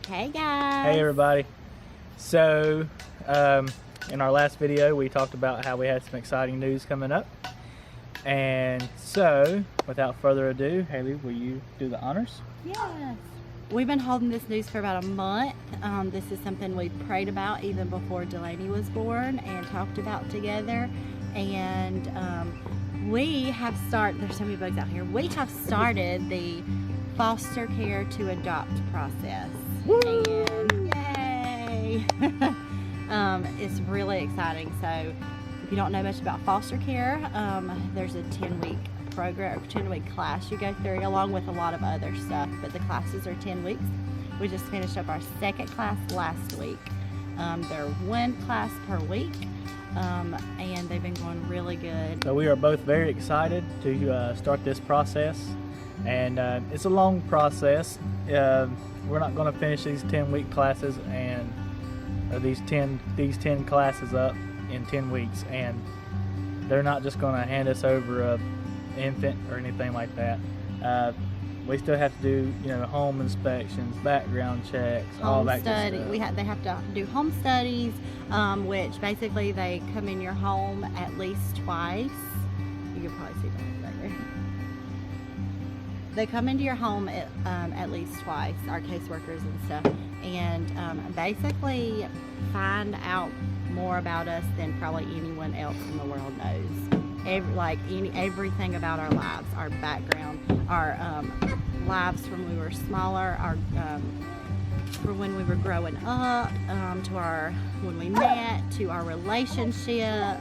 Hey guys. Hey everybody. So in our last video we talked about how we had some exciting news coming up, and so without further ado, Haley, will you do the honors? Yes. We've been holding this news for about a month. This is something we prayed about even before Delaney was born and talked about together, and we have started, there's so many bugs out here, we have started the foster care to adopt process. Woo! And yay! It's really exciting. So if you don't know much about foster care, there's a 10-week program, 10-week class you go through along with a lot of other stuff, but the classes are 10 weeks. We just finished up our second class last week. They're one class per week, and they've been going really good. So we are both very excited to start this process, and it's a long process. We're not going to finish these 10-week classes and these 10 classes up in 10 weeks, and they're not just going to hand us over a infant or anything like that. We still have to do, home inspections, background checks, all that good stuff. They have to do home studies, which basically they come in your home at least twice. You can probably see that right there. They come into your home at least twice, our caseworkers and stuff, and basically find out more about us than probably anyone else in the world knows. Everything about our lives, our background, our lives from when we were smaller, our for when we were growing up, to our when we met, to our relationship.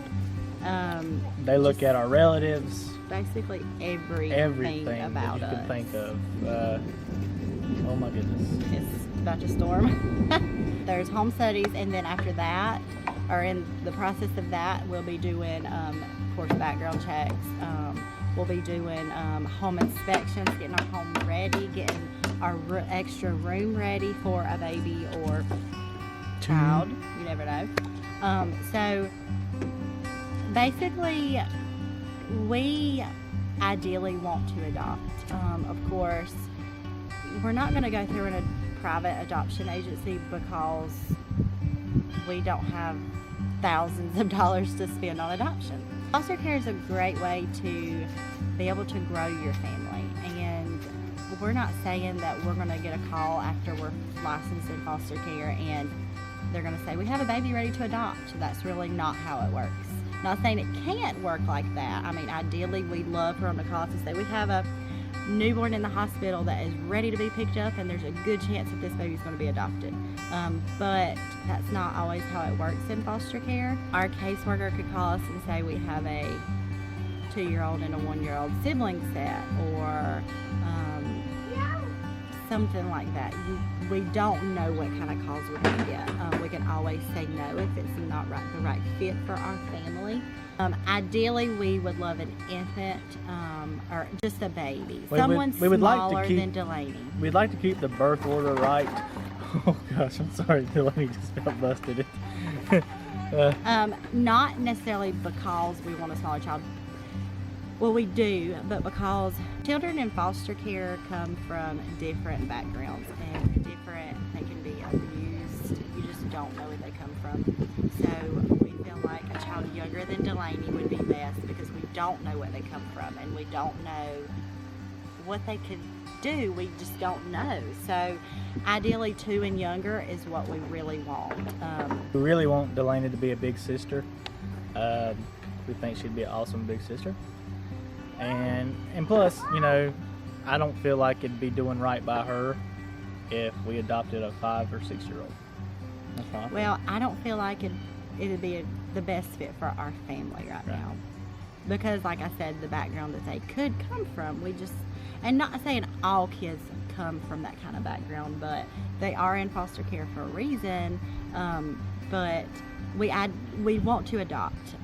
They look at our relatives. Basically everything about that you us. can think of. Oh my goodness. It's about to storm. There's home studies, and then after that, or in the process of that, we'll be doing, of course, background checks. We'll be doing home inspections, getting our home ready, getting our extra room ready for a baby or child. You never know. So basically, we ideally want to adopt. Of course, we're not going to go through in a private adoption agency because we don't have thousands of dollars to spend on adoption. Foster care is a great way to be able to grow your family, and we're not saying that we're going to get a call after we're licensed in foster care and they're going to say we have a baby ready to adopt. That's really not how it works. Not saying it can't work like that. I mean, ideally we'd love for them to call us and say we have a newborn in the hospital that is ready to be picked up and there's a good chance that this baby's going to be adopted. But that's not always how it works in foster care. Our caseworker could call us and say we have a 2-year-old and a 1-year-old sibling set, or something like that. We don't know what kind of calls we're going to get. We can always say no if it's not the right fit for our family. Ideally, we would love an infant or just a baby. Someone smaller than Delaney. We'd like to keep the birth order right. Oh gosh, I'm sorry, Delaney just felt busted. Not necessarily because we want a smaller child. Well, we do, but because children in foster care come from different backgrounds and they can be abused. You just don't know where they come from. So we feel like a child younger than Delaney would be best because we don't know where they come from and we don't know what they could do. We just don't know. So ideally 2 and younger is what we really want. We really want Delaney to be a big sister. We think she'd be an awesome big sister. And plus, I don't feel like it'd be doing right by her if we adopted a 5 or 6-year-old. That's fine. Well, I don't feel like it'd be the best fit for our family right now. Because, like I said, the background that they could come from, and not saying all kids come from that kind of background, but they are in foster care for a reason. But we want to adopt.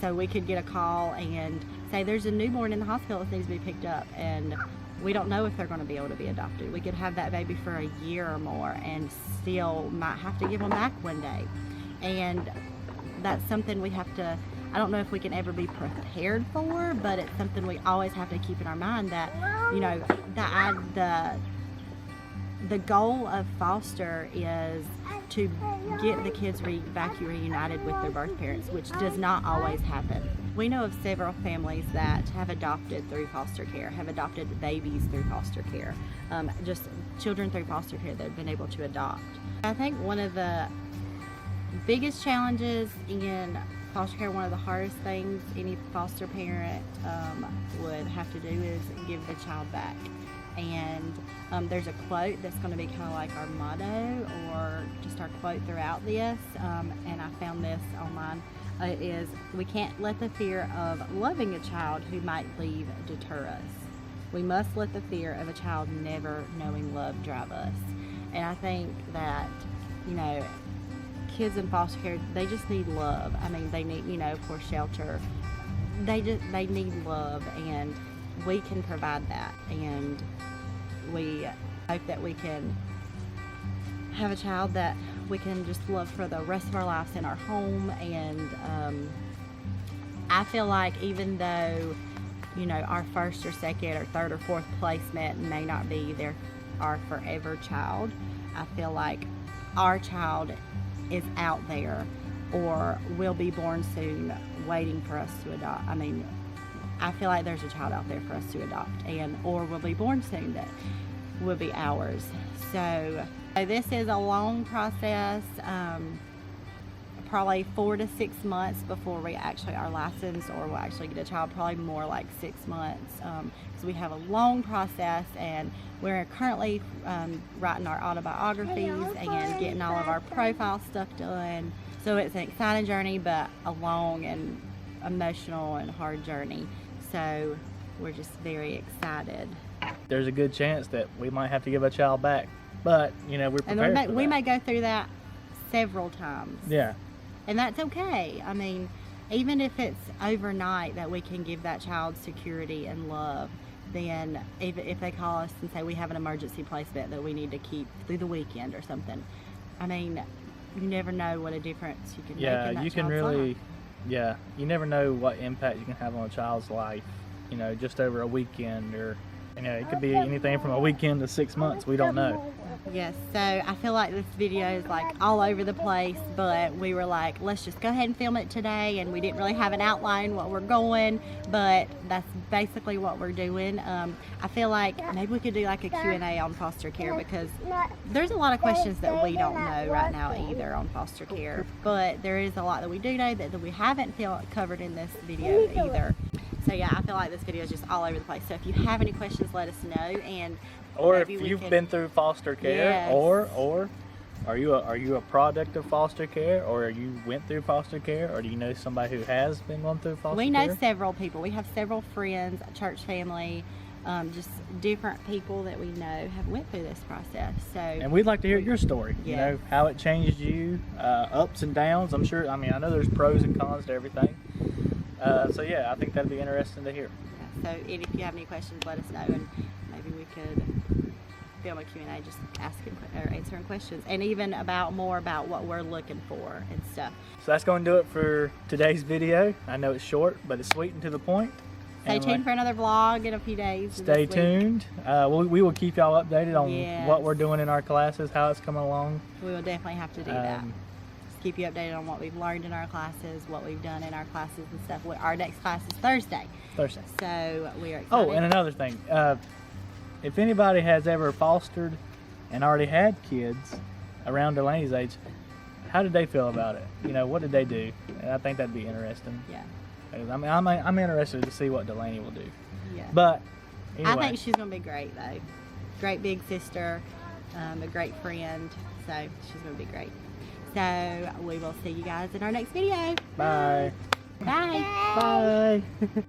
So we could get a call and say there's a newborn in the hospital that needs to be picked up, and we don't know if they're going to be able to be adopted. We could have that baby for a year or more and still might have to give them back one day. And that's something we have to, I don't know if we can ever be prepared for, but it's something we always have to keep in our mind that, the goal of foster is to get the kids back reunited with their birth parents, which does not always happen. We know of several families that have adopted through foster care, have adopted babies through foster care, just children through foster care that have been able to adopt. I think one of the biggest challenges in foster care, one of the hardest things any foster parent would have to do is give the child back. And there's a quote that's going to be kind of like our motto or just our quote throughout this, and I found this online. It is, we can't let the fear of loving a child who might leave deter us. We must let the fear of a child never knowing love drive us. And I think that, you know, kids in foster care, they just need love. I mean, they need, you know, of course, shelter. They need love, and we can provide that. And we hope that we can have a child that we can just love for the rest of our lives in our home. And I feel like even though, you know, our first or second or third or fourth placement may not be our forever child, I feel like our child is out there or will be born soon waiting for us to adopt. I mean, I feel like there's a child out there for us to adopt, or will be born soon that will be ours. So this is a long process, probably 4 to 6 months before we actually are licensed or we'll actually get a child, probably more like 6 months. So we have a long process, and we're currently writing our autobiographies and getting all of our profile stuff done. So it's an exciting journey, but a long and emotional and hard journey. So we're just very excited. There's a good chance that we might have to give a child back, but you know, we're prepared and for we that. may go through that several times. Yeah. And that's okay. I mean, even if it's overnight that we can give that child security and love, then if they call us and say we have an emergency placement that we need to keep through the weekend or something, I mean, you never know what a difference you can make in that you can child's really life. Yeah, you never know what impact you can have on a child's life, you know, just over a weekend, or you know, it could be anything from a weekend to 6 months. We don't know. Yes, so I feel like this video is like all over the place, but we were like, let's just go ahead and film it today, and we didn't really have an outline what we're going, but that's basically what we're doing. I feel like maybe we could do like a Q&A on foster care, because there's a lot of questions that we don't know right now either on foster care, but there is a lot that we do know that we haven't covered in this video either. So yeah, I feel like this video is just all over the place. So if you have any questions, let us know. And or if maybe you've been through foster care, Yes. or are you a product of foster care, or you went through foster care, or do you know somebody who has been going through foster care? We know several people. We have several friends, a church family, just different people that we know have went through this process. So, and we'd like to hear your story. You know, how it changed you, ups and downs. I'm sure. I mean, I know there's pros and cons to everything. So yeah, I think that'd be interesting to hear. Yeah, so if you have any questions, let us know, and maybe we could film a Q&A, just asking or answering questions, and even more about what we're looking for and stuff. So that's going to do it for today's video. I know it's short, but it's sweet and to the point. Stay tuned for another vlog in a few days. Stay tuned. We will keep y'all updated on what we're doing in our classes, how it's coming along. We will definitely have to do that. Keep you updated on what we've learned in our classes, what we've done in our classes and stuff. Our next class is Thursday. So we are excited. Oh, and another thing. If anybody has ever fostered and already had kids around Delaney's age, how did they feel about it? You know, what did they do? And I think that'd be interesting. Yeah. I mean, I'm interested to see what Delaney will do. Yeah. But anyway. I think she's going to be great, though. Great big sister, a great friend. So she's going to be great. So we will see you guys in our next video. Bye. Bye. Bye.